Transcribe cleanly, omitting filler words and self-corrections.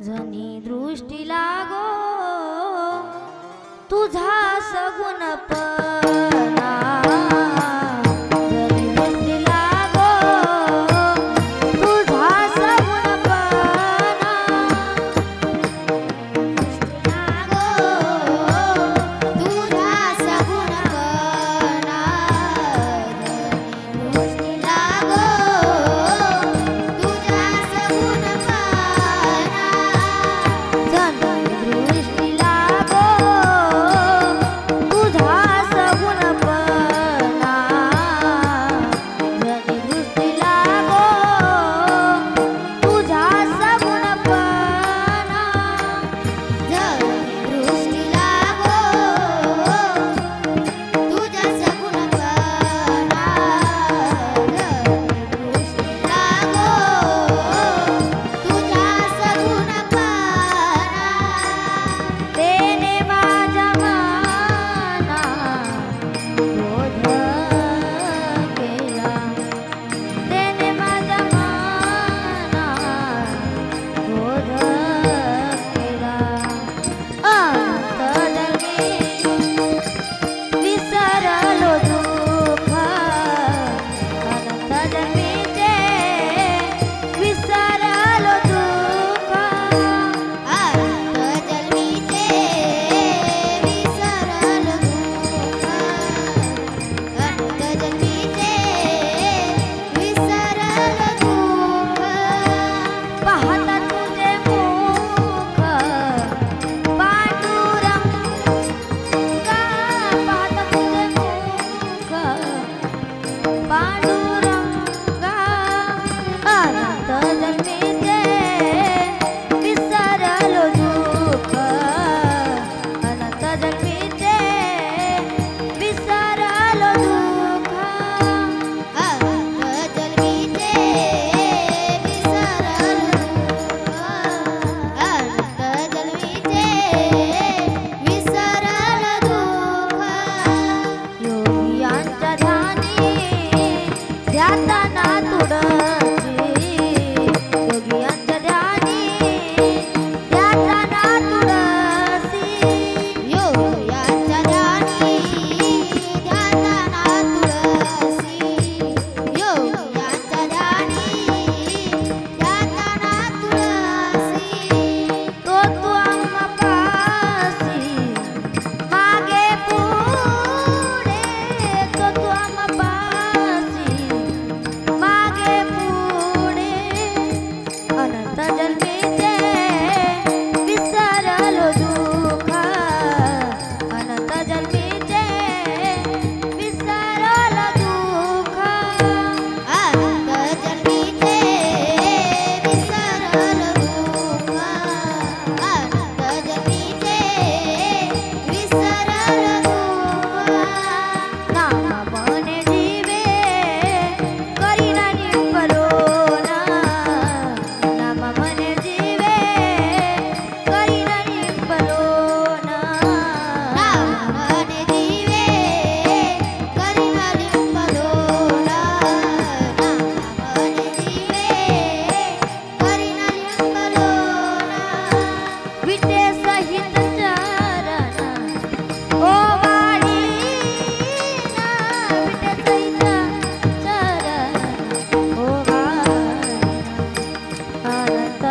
जनी दृष्टी लागो तुझा सगुणपणा जनी दृष्टी लागो तुझा सगुणपणा तुझा सगुणपणा दृष्टी लागो तुझा सगुणपणा जनी दृष्टी लागो तुझा सगुणपणा जनी दृष्टी लागो तुझा सगुणपणा जनी दृष्टी लागो तुझा सगुणपणा जनी दृष्टी लागो तुझा सगुणपणा तेने माझ्या मना बोध केला तेने माझ्या मना बोध केला अनंत जन्मी विसरलो दुःख अनंत जन्मीचे विसरलो दुःख अनंत जन्मीचे विसरलो दुःख अनंत जन्मीचे विसरलो दुःख पाहता तुझे मुख पांडुरंगा पाहता तुझे मुख पांडुरंगा अनंत जन्मीचे विसरलो दुःख अनंत जन्मीचे विसरलो दुःख अनंत जन्मीचे विसरलो दुःख अनंत जन्मीचे विसरलो दुःख योगियांच्या ध्यानी ध्याताना तुळसी योगियांच्या ध्यानी ध्याताना तुळसी योगियांच्या ध्यानी ध्याताना तुळसी योगियांच्या ध्यानी ध्याताना तुळसी तो तू आम्हापासी मागे पुढे तो तू आम्हापासी मागे पुढे अनंत जन्मीचे विसरलो दुःख अनंत जन्मीचे विसरलो दुःख अनंत जन्मीचे विसरलो दुःख अनंत जन्मीचे विसरलो दुःख नाम मने जीवे करीना निंबलोना नाम मने जीवे करीना निंबलोना नाम मने जीवे करीना लिंबलोना नाम मने जीवे करीना लिंबलोना विटे सहित चरण ओ वाडीना विटे सहित चरण ओ वाडीना अनंत